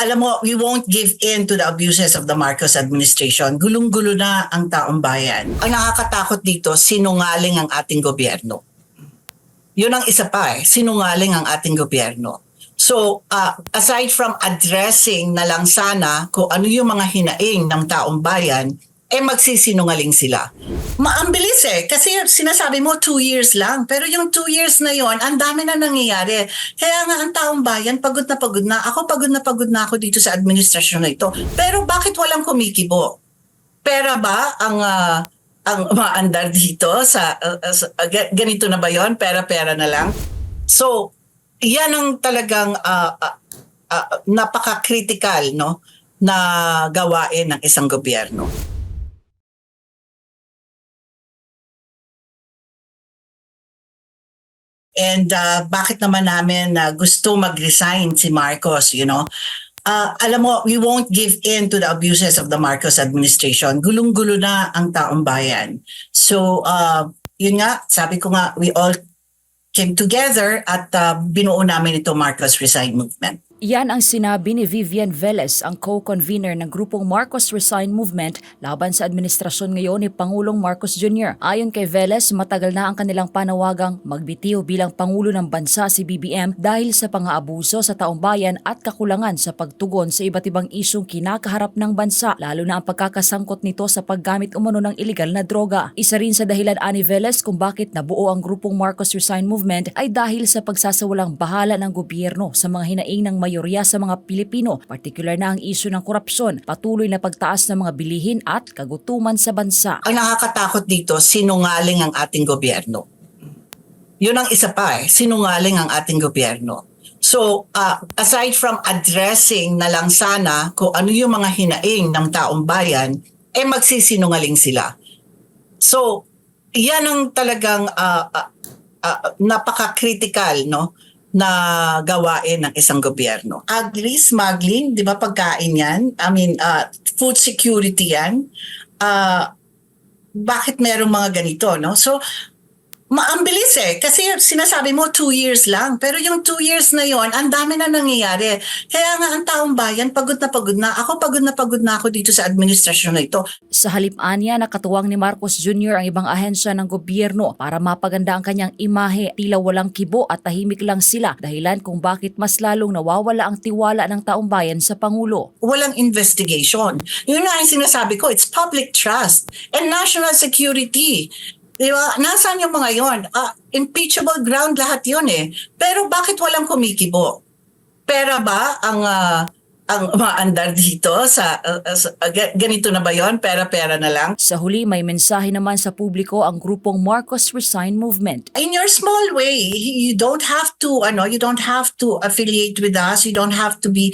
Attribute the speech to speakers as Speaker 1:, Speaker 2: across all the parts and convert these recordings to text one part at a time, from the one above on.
Speaker 1: alam mo, we won't give in to the abuses of the Marcos administration. Gulong-gulo na ang taong bayan. Ang nakakatakot dito, sinungaling ang ating gobyerno. Yun ang isa pa sinungaling ang ating gobyerno. So, aside from addressing na lang sana kung ano yung mga hinaing ng taong bayan, magsisinungaling sila. Ang bilis kasi sinasabi mo 2 years lang, pero yung 2 years na yon, ang dami na nangyayari. Kaya nga ang taong bayan, pagod na pagod na. Ako pagod na ako dito sa administrasyon na ito. Pero bakit walang kumikibo? Pera ba ang maandar dito sa ganito na ba yon? Pera na lang. So, yan ang talagang napaka-critical na gawain ng isang gobyerno. And bakit naman namin gusto mag-resign si Marcos, alam mo, we won't give in to the abuses of the Marcos administration. Gulong-gulo na ang taong bayan. So, yun nga, sabi ko nga, we all came together at binuo namin ito Marcos Resign Movement.
Speaker 2: Yan ang sinabi ni Vivian Velez, ang co-convener ng grupong Marcos Resign Movement laban sa administrasyon ngayon ni Pangulong Marcos Jr. Ayon kay Velez, matagal na ang kanilang panawagang magbitiw bilang Pangulo ng Bansa si BBM dahil sa pang-aabuso sa taong bayan at kakulangan sa pagtugon sa iba't ibang isyong kinakaharap ng bansa, lalo na ang pagkakasangkot nito sa paggamit umano ng iligal na droga. Isa rin sa dahilan ani Velez kung bakit nabuo ang grupong Marcos Resign Movement ay dahil sa pagsasawalang bahala ng gobyerno sa mga hinaing ng mayorya sa mga Pilipino, partikular na ang isyu ng korupsyon, patuloy na pagtaas ng mga bilihin at kagutuman sa bansa.
Speaker 1: Ang nakakatakot dito, sinungaling ang ating gobyerno. Yun ang isa pa sinungaling ang ating gobyerno. So, aside from addressing na lang sana kung ano yung mga hinaing ng taong bayan, magsisinungaling sila. So, yan ang talagang napaka-critical, na gawain ng isang gobyerno. Ugly, smuggling, di ba pagkain yan? I mean, food security yan. Bakit merong mga ganito, So, ang bilis kasi sinasabi mo 2 years lang, pero yung 2 years na yon, ang dami na nangyayari. Kaya nga ang taong bayan, pagod na pagod na. Ako pagod na ako dito sa administrasyon na ito.
Speaker 2: Sa halip anya, nakatuwang ni Marcos Jr. ang ibang ahensya ng gobyerno para mapaganda ang kanyang imahe. Tila walang kibo at tahimik lang sila, dahilan kung bakit mas lalong nawawala ang tiwala ng taong bayan sa Pangulo.
Speaker 1: Walang investigation. Yun nga ang sinasabi ko, it's public trust and national security. Diba? Nasaan yung mga yon? Impeachable ground lahat yun Pero bakit walang kumikibo? Pera ba ang maandar dito sa ganito na ba yon? Pera na lang?
Speaker 2: Sa huli, may mensahe naman sa publiko ang grupong Marcos Resign Movement.
Speaker 1: In your small way, you don't have to affiliate with us. You don't have to be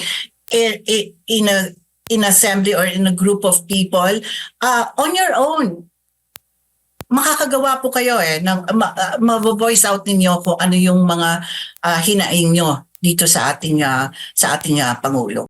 Speaker 1: in assembly or in a group of people. On your own, makakagawa po kayo ma-voice out ninyo kung ano yung mga hinaing nyo dito sa ating Pangulo.